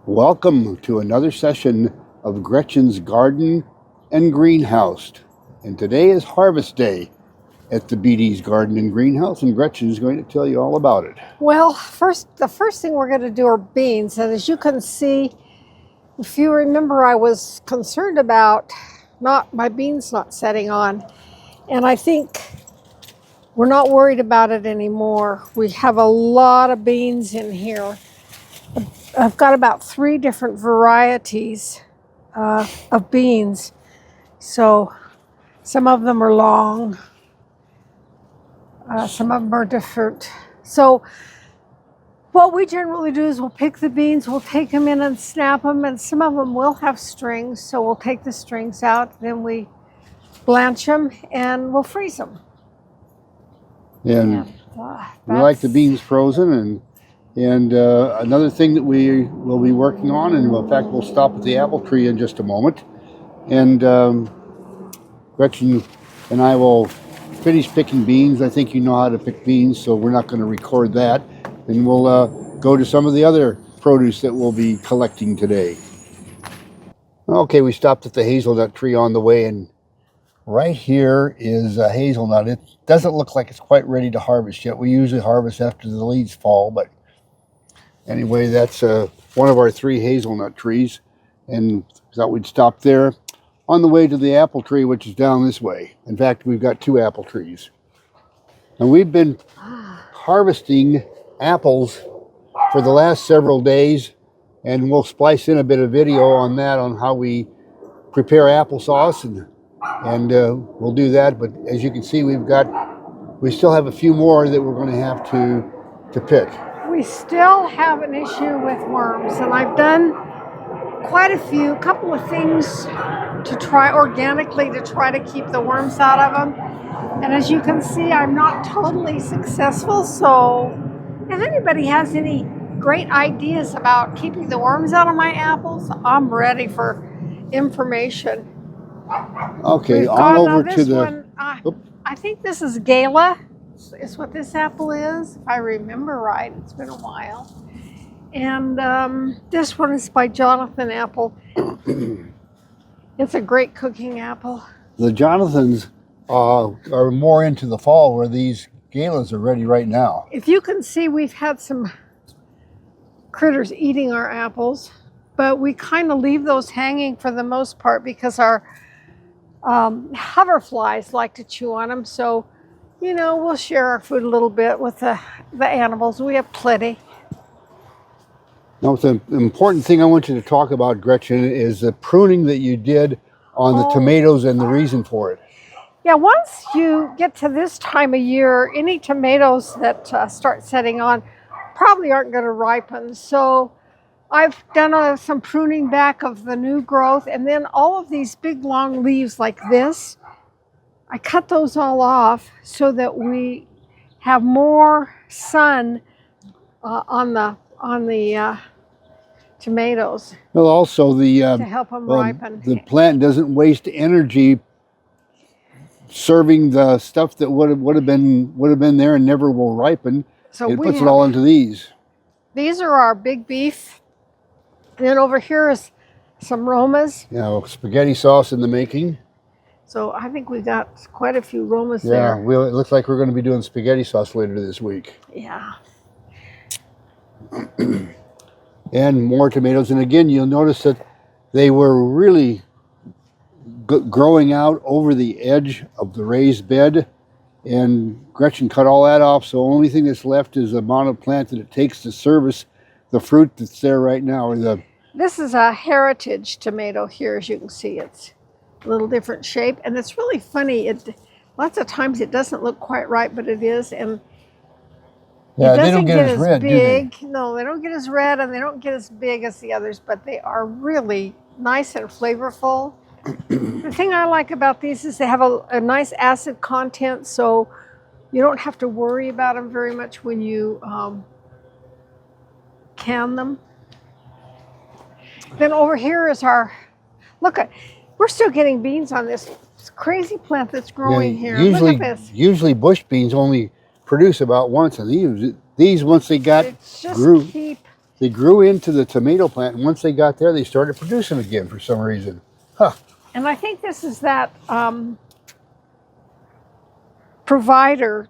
Welcome to another session of Gretchen's Garden and Greenhouse. And today is harvest day at the BD's Garden and Greenhouse, and Gretchen is going to tell you all about it. Well, the first thing we're going to do are beans. And as you can see, if you remember, I was concerned about my beans not setting on. And I think we're not worried about it anymore. We have a lot of beans in here. I've got about 3 different varieties of beans. So some of them are long. Some of them are different. So what we generally do is we'll pick the beans, we'll take them in and snap them, and some of them will have strings. So we'll take the strings out, then we blanch them, and we'll freeze them. And we like the beans frozen. And another thing that we will be working on, and in fact we'll stop at the apple tree in just a moment, and Gretchen and I will finish picking beans. I think you know how to pick beans, so we're not going to record that, and we'll go to some of the other produce that we'll be collecting today. Okay, we stopped at the hazelnut tree on the way, and right here is a hazelnut. It doesn't look like it's quite ready to harvest yet. We usually harvest after the leaves fall, but anyway, that's one of our 3 hazelnut trees, and thought we'd stop there on the way to the apple tree, which is down this way. In fact, we've got 2 apple trees. And we've been harvesting apples for the last several days, and we'll splice in a bit of video on that, on how we prepare applesauce, and we'll do that. But as you can see, we still have a few more that we're going to have to pick. We still have an issue with worms, and I've done quite a couple of things to try organically to try to keep the worms out of them. And as you can see, I'm not totally successful. So if anybody has any great ideas about keeping the worms out of my apples, I'm ready for information. Okay, on over to the one. I think this is Gala, is what this apple is, if I remember right. It's been a while. And this one is by Jonathan Apple. It's a great cooking apple. The Jonathans are more into the fall, where these Galas are ready right now. If you can see, we've had some critters eating our apples, but we kind of leave those hanging for the most part because our hoverflies like to chew on them. So, you know, we'll share our food a little bit with the animals. We have plenty. Now, the important thing I want you to talk about, Gretchen, is the pruning that you did on the tomatoes and the reason for it. Yeah, once you get to this time of year, any tomatoes that start setting on probably aren't going to ripen. So I've done some pruning back of the new growth, and then all of these big long leaves like this, I cut those all off so that we have more sun on the tomatoes. Well, also to help them ripen. The plant doesn't waste energy serving the stuff that would have been there and never will ripen. So it puts it all into these. These are our big beef. And then over here is some Romas. Yeah, spaghetti sauce in the making. So I think we got quite a few Romas there. Yeah, it looks like we're going to be doing spaghetti sauce later this week. Yeah. And more tomatoes. And again, you'll notice that they were really growing out over the edge of the raised bed. And Gretchen cut all that off. So the only thing that's left is the amount of plant that it takes to service the fruit that's there right now. This is a heritage tomato here, as you can see. It's a little different shape. And it's really funny. Lots of times it doesn't look quite right, but it is. And yeah, they don't get as red, big. Do they? No, they don't get as red, and they don't get as big as the others, but they are really nice and flavorful. The thing I like about these is they have a nice acid content, so you don't have to worry about them very much when you can them. Then over here is we're still getting beans on this crazy plant that's growing here. Usually, look at this. Usually bush beans only produce about once, and these once they grew. Keep They grew into the tomato plant, and once they got there, they started producing again for some reason. Huh. And I think this is that provider.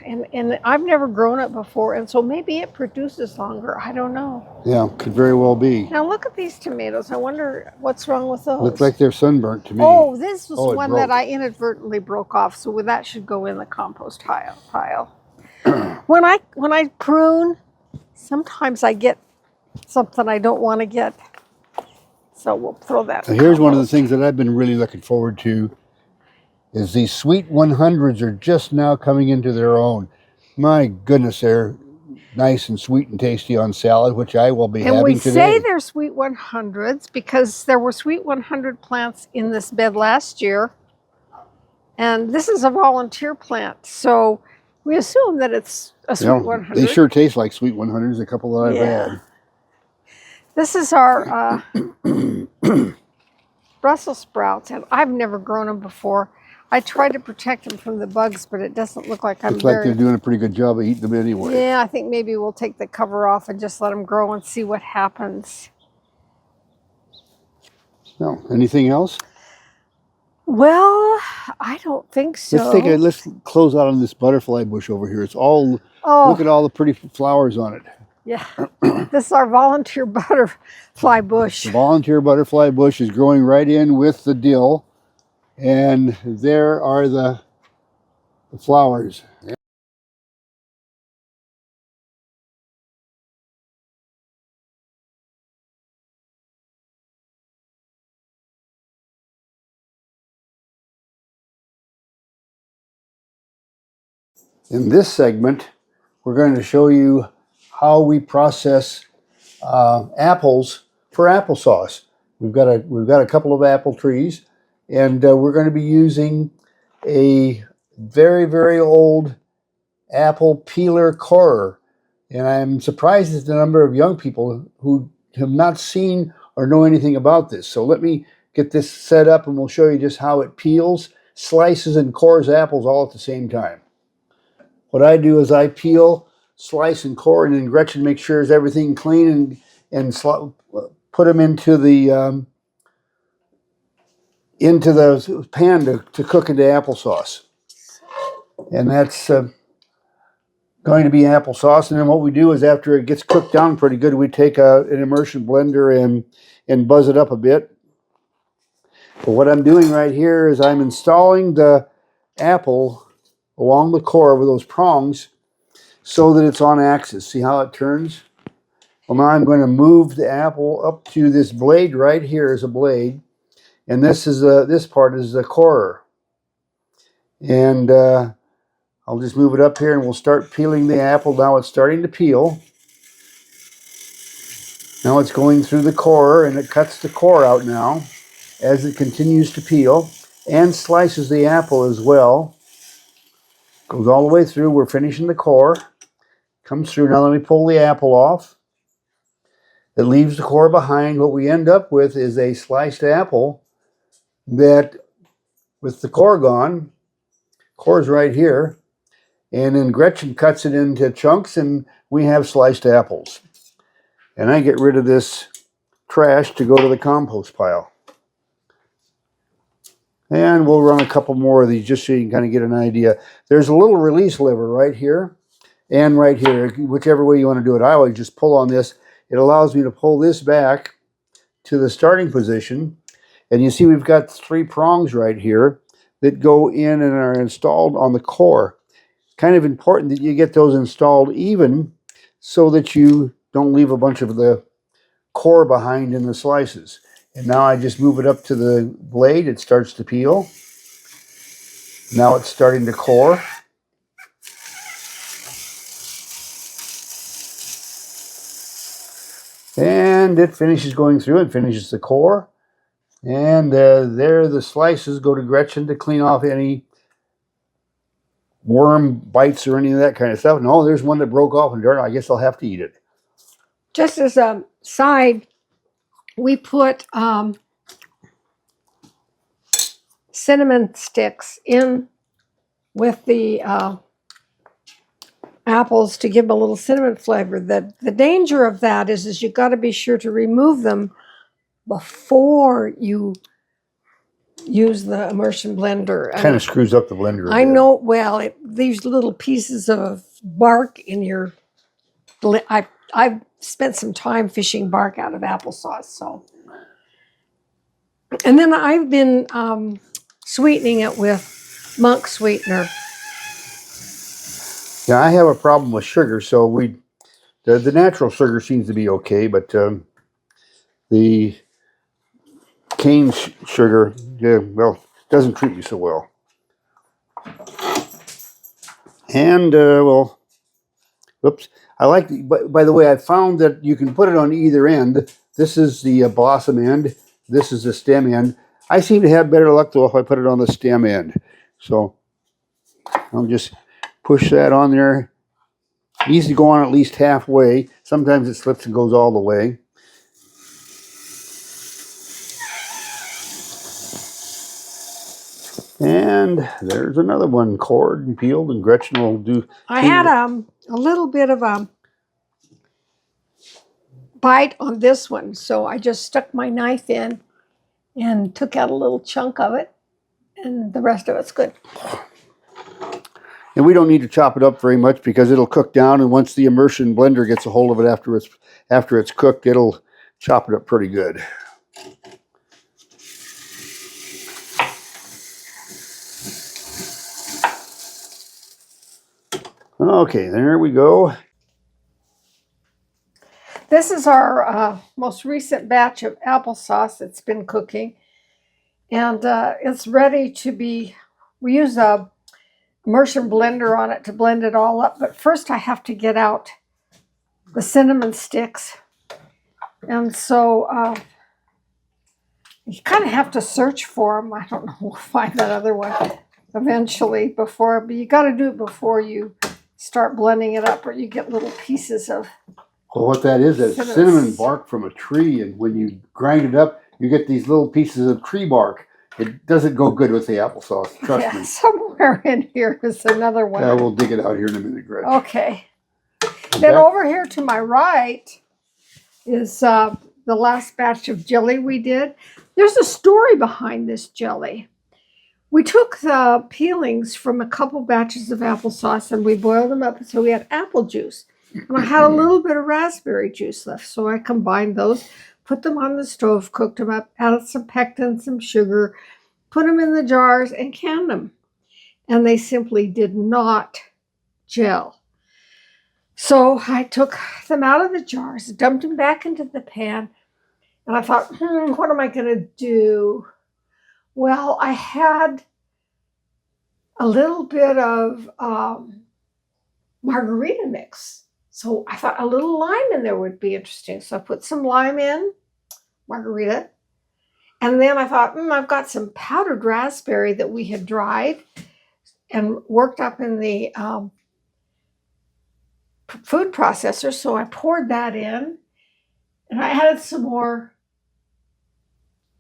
And I've never grown it before, and so maybe it produces longer. I don't know. Yeah, could very well be. Now look at these tomatoes. I wonder what's wrong with those. Looks like they're sunburnt to me. Oh, this was Oh, it one broke. that I inadvertently broke off, so that should go in the compost pile. When I prune, sometimes I get something I don't want to get, so we'll throw that. Now, here's one of the things that I've been really looking forward to. Is these sweet 100s are just now coming into their own. My goodness, they're nice and sweet and tasty on salad, which I will be having today. And we say they're sweet 100s because there were sweet 100 plants in this bed last year. And this is a volunteer plant, so we assume that it's a sweet 100. They sure taste like sweet 100s, a couple that I've had. This is our Brussels sprouts, and I've never grown them before. I tried to protect them from the bugs, but it doesn't look like Looks like they're doing a pretty good job of eating them anyway. Yeah, I think maybe we'll take the cover off and just let them grow and see what happens. No, anything else? Well, I don't think so. Let's close out on this butterfly bush over here. It's all, look at all the pretty flowers on it. Yeah, this is our volunteer butterfly bush. The volunteer butterfly bush is growing right in with the dill. And there are the flowers. In this segment, we're going to show you how we process apples for applesauce. We've got a couple of apple trees, and we're going to be using a very, very old apple peeler corer. And I'm surprised at the number of young people who have not seen or know anything about this. So let me get this set up and we'll show you just how it peels, slices, and cores apples all at the same time. What I do is I peel, slice, and core, and then Gretchen makes sure everything clean and put them into the pan to cook into applesauce. And that's going to be applesauce. And then what we do is after it gets cooked down pretty good, we take an immersion blender and buzz it up a bit. But what I'm doing right here is I'm installing the apple along the core with those prongs so that it's on axis. See how it turns? Well, now I'm going to move the apple up to this blade right here is a blade. And this part is the corer. And I'll just move it up here and we'll start peeling the apple. Now it's starting to peel. Now it's going through the core and it cuts the core out now as it continues to peel and slices the apple as well. Goes all the way through. We're finishing the core. Comes through. Now let me pull the apple off. It leaves the core behind. What we end up with is a sliced apple that, with the core gone, core's right here, and then Gretchen cuts it into chunks and we have sliced apples. And I get rid of this trash to go to the compost pile. And we'll run a couple more of these just so you can kind of get an idea. There's a little release lever right here and right here, whichever way you want to do it. I always just pull on this. It allows me to pull this back to the starting position. And you see we've got 3 prongs right here that go in and are installed on the core. Kind of important that you get those installed even so that you don't leave a bunch of the core behind in the slices. And now I just move it up to the blade. It starts to peel. Now it's starting to core. And it finishes going through and finishes the core. And there the slices go to Gretchen to clean off any worm bites or any of that kind of stuff. No, there's one that broke off and darn, I guess I'll have to eat it. Just as a side, we put cinnamon sticks in with the apples to give them a little cinnamon flavor. The danger of that is you got to be sure to remove them before you use the immersion blender. Kind of screws up the blender a bit. I know. Well, these little pieces of bark in your. I've spent some time fishing bark out of applesauce. So, and then I've been sweetening it with monk sweetener. Yeah, I have a problem with sugar, so the natural sugar seems to be okay, but the cane sugar, yeah, well, doesn't treat you so well. And well, oops, I like. By the way, I found that you can put it on either end. This is the blossom end. This is the stem end. I seem to have better luck though if I put it on the stem end. So I'll just push that on there. It needs to go on at least halfway. Sometimes it slips and goes all the way. And there's another one, cored and peeled, and Gretchen will do. I had a little bit of a bite on this one, so I just stuck my knife in and took out a little chunk of it, and the rest of it's good. And we don't need to chop it up very much because it'll cook down, and once the immersion blender gets a hold of it after it's cooked, it'll chop it up pretty good. Okay, there we go. This is our most recent batch of applesauce that's been cooking, and it's ready to be. We use a immersion blender on it to blend it all up, but first I have to get out the cinnamon sticks, and so you kind of have to search for them. I don't know, we'll find that other one eventually but you got to do it before you start blending it up, or you get little pieces of. Well, what that is cinnamon bark from a tree, and when you grind it up, you get these little pieces of tree bark. It doesn't go good with the applesauce, trust me. Somewhere in here is another one. Yeah, we'll dig it out here in a minute, Gretchen. Okay. Then over here to my right is the last batch of jelly we did. There's a story behind this jelly. We took the peelings from a couple batches of applesauce and we boiled them up, so we had apple juice. And I had a little bit of raspberry juice left, so I combined those, put them on the stove, cooked them up, added some pectin, some sugar, put them in the jars, and canned them. And they simply did not gel. So I took them out of the jars, dumped them back into the pan, and I thought, what am I going to do? Well, I had a little bit of margarita mix. So I thought a little lime in there would be interesting. So I put some lime in, margarita. And then I thought, I've got some powdered raspberry that we had dried and worked up in the food processor. So I poured that in. And I added some more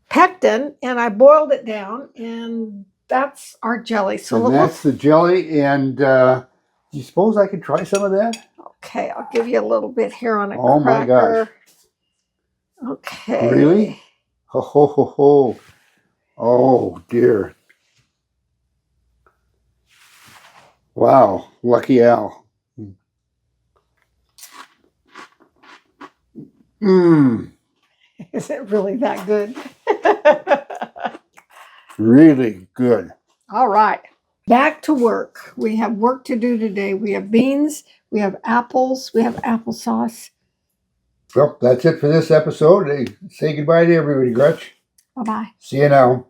pectin, and I boiled it down. And that's our jelly. So and that's the jelly. And you suppose I could try some of that? Okay, I'll give you a little bit here on a cracker. Oh my gosh. Okay. Really? Ho, ho, ho, ho. Oh, dear. Wow. Lucky Al. Is it really that good? Really good. All right. Back to work. We have work to do today. We have beans, we have apples, we have applesauce. Well, that's it for this episode. Hey, say goodbye to everybody, Gretchen. Bye-bye. See you now.